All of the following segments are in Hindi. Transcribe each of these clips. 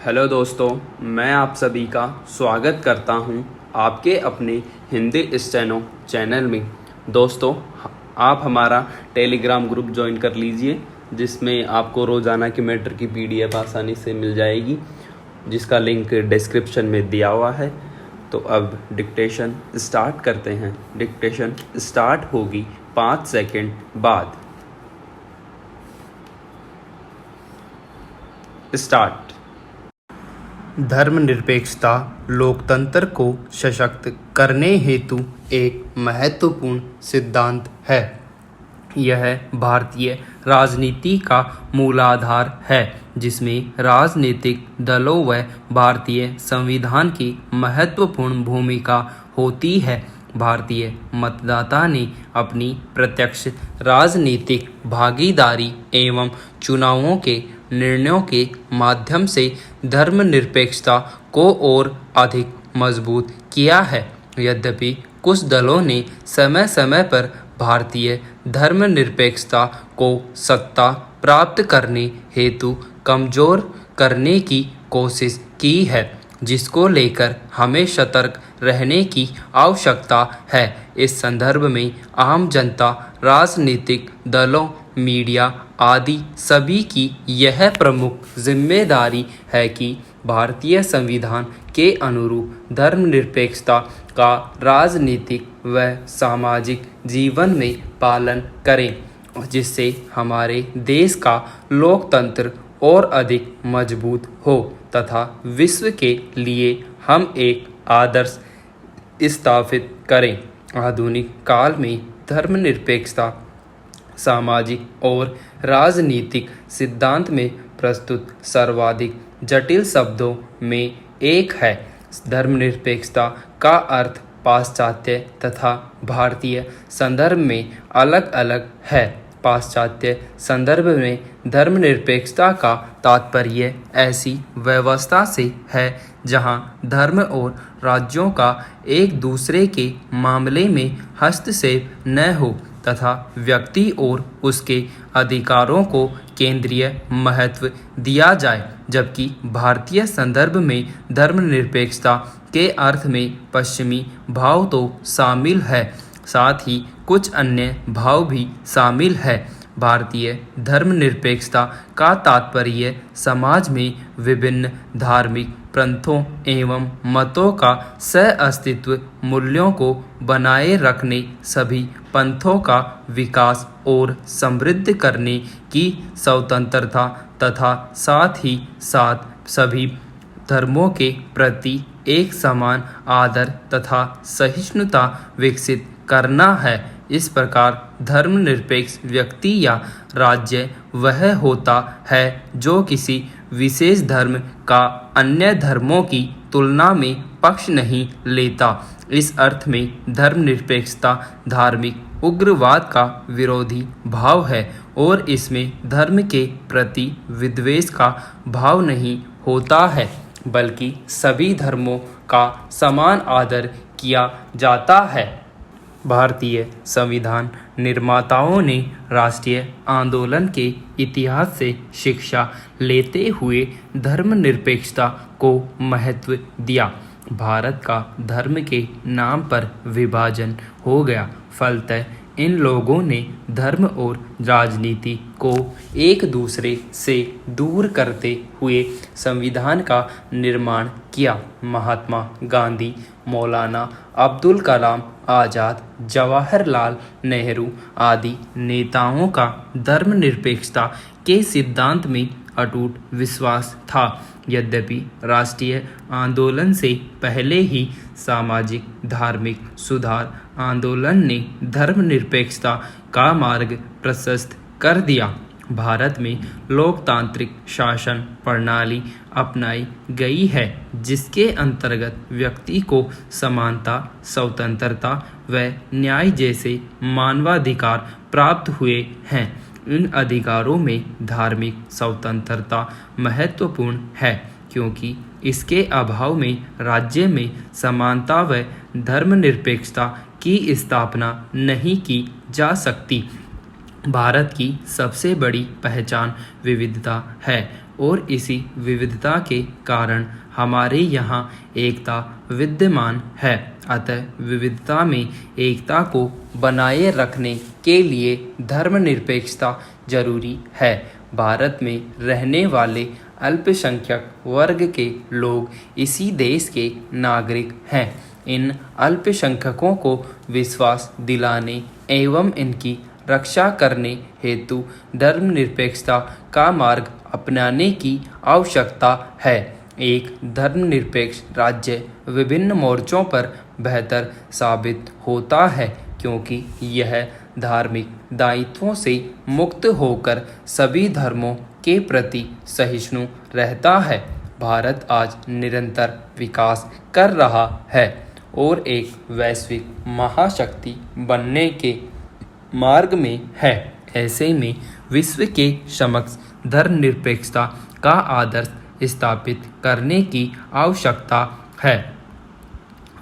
हेलो दोस्तों, मैं आप सभी का स्वागत करता हूं आपके अपने हिंदी स्टेनो चैनल में। दोस्तों, आप हमारा टेलीग्राम ग्रुप ज्वाइन कर लीजिए, जिसमें आपको रोज़ाना की मैटर की पीडीएफ आसानी से मिल जाएगी, जिसका लिंक डिस्क्रिप्शन में दिया हुआ है। तो अब डिक्टेशन स्टार्ट करते हैं। डिक्टेशन स्टार्ट होगी 5 सेकंड बाद। स्टार्ट। धर्मनिरपेक्षता लोकतंत्र को सशक्त करने हेतु एक महत्वपूर्ण सिद्धांत है। यह भारतीय राजनीति का मूलाधार है, जिसमें राजनीतिक दलों व भारतीय संविधान की महत्वपूर्ण भूमिका होती है। भारतीय मतदाता ने अपनी प्रत्यक्ष राजनीतिक भागीदारी एवं चुनावों के निर्णयों के माध्यम से धर्मनिरपेक्षता को और अधिक मजबूत किया है। यद्यपि कुछ दलों ने समय समय पर भारतीय धर्मनिरपेक्षता को सत्ता प्राप्त करने हेतु कमजोर करने की कोशिश की है, जिसको लेकर हमें सतर्क रहने की आवश्यकता है। इस संदर्भ में आम जनता, राजनीतिक दलों, मीडिया आदि सभी की यह प्रमुख जिम्मेदारी है कि भारतीय संविधान के अनुरूप धर्मनिरपेक्षता का राजनीतिक व सामाजिक जीवन में पालन करें, जिससे हमारे देश का लोकतंत्र और अधिक मजबूत हो तथा विश्व के लिए हम एक आदर्श स्थापित करें। आधुनिक काल में धर्मनिरपेक्षता सामाजिक और राजनीतिक सिद्धांत में प्रस्तुत सर्वाधिक जटिल शब्दों में एक है। धर्मनिरपेक्षता का अर्थ पाश्चात्य तथा भारतीय संदर्भ में अलग अलग है। पाश्चात्य संदर्भ में धर्मनिरपेक्षता का तात्पर्य ऐसी व्यवस्था से है जहां धर्म और राज्यों का एक दूसरे के मामले में हस्तक्षेप न हो तथा व्यक्ति और उसके अधिकारों को केंद्रीय महत्व दिया जाए। जबकि भारतीय संदर्भ में धर्मनिरपेक्षता के अर्थ में पश्चिमी भाव तो शामिल है, साथ ही कुछ अन्य भाव भी शामिल है। भारतीय धर्मनिरपेक्षता का तात्पर्य समाज में विभिन्न धार्मिक पंथों एवं मतों का सह-अस्तित्व, मूल्यों को बनाए रखने, सभी पंथों का विकास और समृद्ध करने की स्वतंत्रता तथा साथ ही साथ सभी धर्मों के प्रति एक समान आदर तथा सहिष्णुता विकसित करना है। इस प्रकार धर्मनिरपेक्ष व्यक्ति या राज्य वह होता है जो किसी विशेष धर्म का अन्य धर्मों की तुलना में पक्ष नहीं लेता। इस अर्थ में धर्मनिरपेक्षता धार्मिक उग्रवाद का विरोधी भाव है और इसमें धर्म के प्रति विद्वेष का भाव नहीं होता है, बल्कि सभी धर्मों का समान आदर किया जाता है। भारतीय संविधान निर्माताओं ने राष्ट्रीय आंदोलन के इतिहास से शिक्षा लेते हुए धर्मनिरपेक्षता को महत्व दिया। भारत का धर्म के नाम पर विभाजन हो गया। फलतः इन लोगों ने धर्म और राजनीति को एक दूसरे से दूर करते हुए संविधान का निर्माण किया। महात्मा गांधी, मौलाना अब्दुल कलाम आज़ाद, जवाहरलाल नेहरू आदि नेताओं का धर्मनिरपेक्षता के सिद्धांत में अटूट विश्वास था। यद्यपि राष्ट्रीय आंदोलन से पहले ही सामाजिक धार्मिक सुधार आंदोलन ने धर्मनिरपेक्षता का मार्ग प्रशस्त कर दिया। भारत में लोकतांत्रिक शासन प्रणाली अपनाई गई है, जिसके अंतर्गत व्यक्ति को समानता, स्वतंत्रता व न्याय जैसे मानवाधिकार प्राप्त हुए हैं। इन अधिकारों में धार्मिक स्वतंत्रता महत्वपूर्ण है, क्योंकि इसके अभाव में राज्य में समानता व धर्मनिरपेक्षता की स्थापना नहीं की जा सकती। भारत की सबसे बड़ी पहचान विविधता है और इसी विविधता के कारण हमारे यहाँ एकता विद्यमान है। अतः विविधता में एकता को बनाए रखने के लिए धर्मनिरपेक्षता जरूरी है। भारत में रहने वाले अल्पसंख्यक वर्ग के लोग इसी देश के नागरिक हैं। इन अल्पसंख्यकों को विश्वास दिलाने एवं इनकी रक्षा करने हेतु धर्मनिरपेक्षता का मार्ग अपनाने की आवश्यकता है। एक धर्मनिरपेक्ष राज्य विभिन्न मोर्चों पर बेहतर साबित होता है, क्योंकि यह धार्मिक दायित्वों से मुक्त होकर सभी धर्मों के प्रति सहिष्णु रहता है। भारत आज निरंतर विकास कर रहा है और एक वैश्विक महाशक्ति बनने के मार्ग में है। ऐसे में विश्व के समक्ष धर्मनिरपेक्षता का आदर्श स्थापित करने की आवश्यकता है।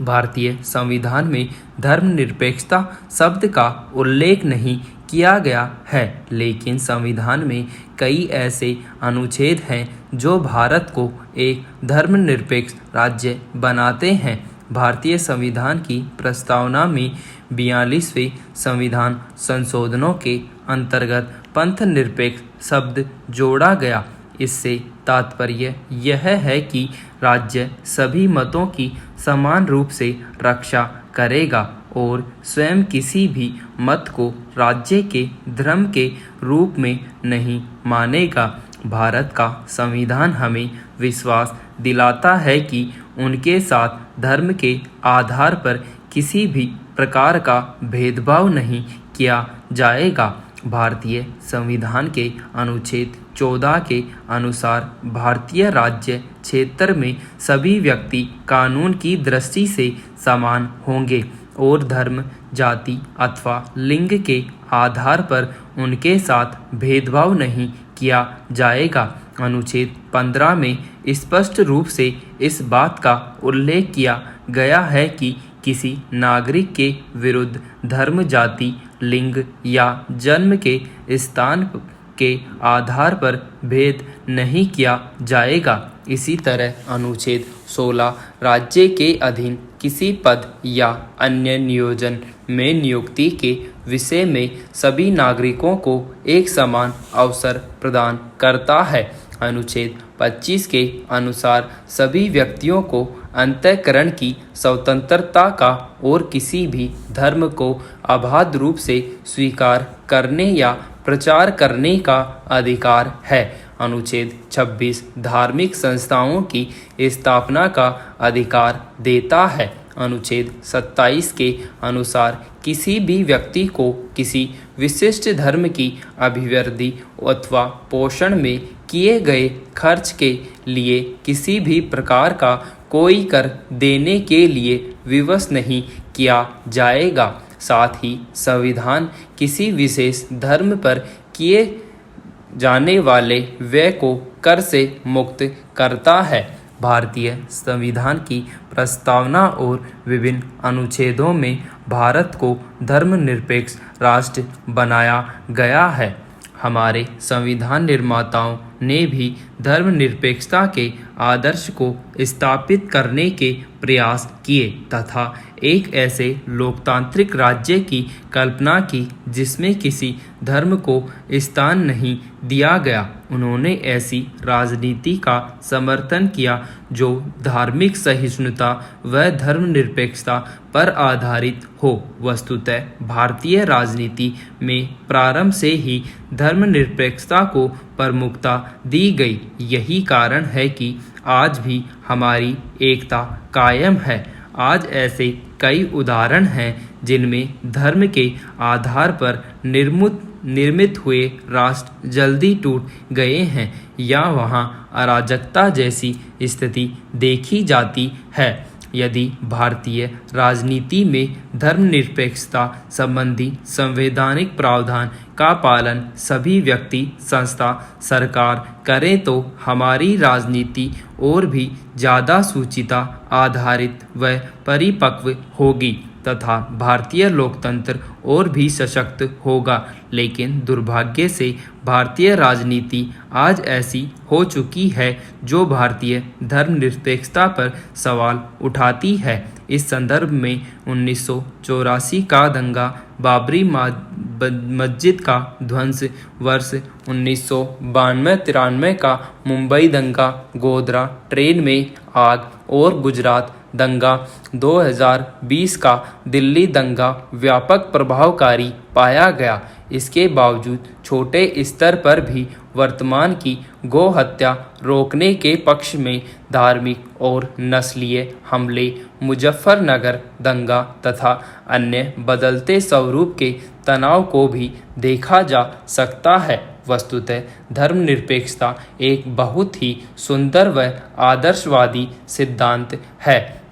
भारतीय संविधान में धर्मनिरपेक्षता शब्द का उल्लेख नहीं किया गया है, लेकिन संविधान में कई ऐसे अनुच्छेद हैं जो भारत को एक धर्मनिरपेक्ष राज्य बनाते हैं। भारतीय संविधान की प्रस्तावना में 42वें संविधान संशोधनों के अंतर्गत पंथ निरपेक्ष शब्द जोड़ा गया। इससे तात्पर्य यह है कि राज्य सभी मतों की समान रूप से रक्षा करेगा और स्वयं किसी भी मत को राज्य के धर्म के रूप में नहीं मानेगा। भारत का संविधान हमें विश्वास दिलाता है कि उनके साथ धर्म के आधार पर किसी भी प्रकार का भेदभाव नहीं किया जाएगा। भारतीय संविधान के अनुच्छेद 14 के अनुसार भारतीय राज्य क्षेत्र में सभी व्यक्ति कानून की दृष्टि से समान होंगे और धर्म, जाति अथवा लिंग के आधार पर उनके साथ भेदभाव नहीं किया जाएगा। अनुच्छेद 15 में स्पष्ट रूप से इस बात का उल्लेख किया गया है कि किसी नागरिक के विरुद्ध धर्म, जाति, लिंग या जन्म के स्थान के आधार पर भेद नहीं किया जाएगा। इसी तरह अनुच्छेद 16 राज्य के अधीन किसी पद या अन्य नियोजन में नियुक्ति के विषय में सभी नागरिकों को एक समान अवसर प्रदान करता है। अनुच्छेद 25 के अनुसार सभी व्यक्तियों को अंतःकरण की स्वतंत्रता का और किसी भी धर्म को अबाध रूप से स्वीकार करने या प्रचार करने का अधिकार है। अनुच्छेद 26 धार्मिक संस्थाओं की स्थापना का अधिकार देता है। अनुच्छेद 27 के अनुसार किसी भी व्यक्ति को किसी विशिष्ट धर्म की अभिवृद्धि अथवा पोषण में किए गए खर्च के लिए किसी भी प्रकार का कोई कर देने के लिए विवश नहीं किया जाएगा। साथ ही संविधान किसी विशेष धर्म पर किए जाने वाले व्यय को कर से मुक्त करता है। भारतीय संविधान की प्रस्तावना और विभिन्न अनुच्छेदों में भारत को धर्मनिरपेक्ष राष्ट्र बनाया गया है। हमारे संविधान निर्माताओं ने भी धर्मनिरपेक्षता के आदर्श को स्थापित करने के प्रयास किए तथा एक ऐसे लोकतांत्रिक राज्य की कल्पना की जिसमें किसी धर्म को स्थान नहीं दिया गया। उन्होंने ऐसी राजनीति का समर्थन किया जो धार्मिक सहिष्णुता व धर्मनिरपेक्षता पर आधारित हो। वस्तुतः भारतीय राजनीति में प्रारंभ से ही धर्मनिरपेक्षता को प्रमुखता दी गई। यही कारण है कि आज भी हमारी एकता कायम है। आज ऐसे कई उदाहरण हैं जिनमें धर्म के आधार पर निर्मित हुए राष्ट्र जल्दी टूट गए हैं या वहां अराजकता जैसी स्थिति देखी जाती है। यदि भारतीय राजनीति में धर्मनिरपेक्षता संबंधी संवैधानिक प्रावधान का पालन सभी व्यक्ति, संस्था, सरकार करें तो हमारी राजनीति और भी ज़्यादा सूचिता आधारित व परिपक्व होगी तथा भारतीय लोकतंत्र और भी सशक्त होगा। लेकिन दुर्भाग्य से भारतीय राजनीति आज ऐसी हो चुकी है जो भारतीय धर्मनिरपेक्षता पर सवाल उठाती है। इस संदर्भ में 1984 का दंगा, बाबरी मस्जिद का ध्वंस, वर्ष 1992-93 का मुंबई दंगा, गोधरा ट्रेन में आग और गुजरात दंगा, 2020 का दिल्ली दंगा व्यापक प्रभावकारी पाया गया। इसके बावजूद छोटे स्तर पर भी वर्तमान की गौ हत्या रोकने के पक्ष में धार्मिक और नस्लीय हमले, मुजफ्फरनगर दंगा तथा अन्य बदलते स्वरूप के तनाव को भी देखा जा सकता है। वस्तुतः धर्मनिरपेक्षता एक बहुत ही सुंदर व आदर्शवादी सिद्धांत है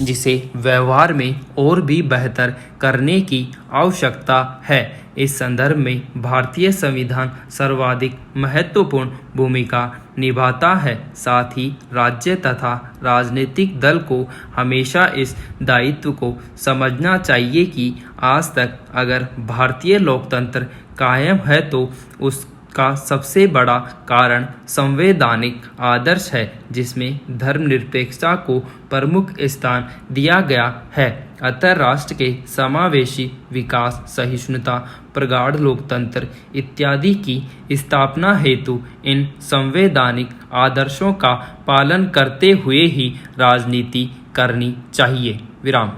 जिसे व्यवहार में और भी बेहतर करने की आवश्यकता है। इस संदर्भ में भारतीय संविधान सर्वाधिक महत्वपूर्ण भूमिका निभाता है। साथ ही राज्य तथा राजनीतिक दल को हमेशा इस दायित्व को समझना चाहिए कि आज तक अगर भारतीय लोकतंत्र कायम है तो उसका सबसे बड़ा कारण संवैधानिक आदर्श है जिसमें धर्मनिरपेक्षता को प्रमुख स्थान दिया गया है। अतः राष्ट्र के समावेशी विकास, सहिष्णुता, प्रगाढ़ लोकतंत्र इत्यादि की स्थापना हेतु इन संवैधानिक आदर्शों का पालन करते हुए ही राजनीति करनी चाहिए। विराम।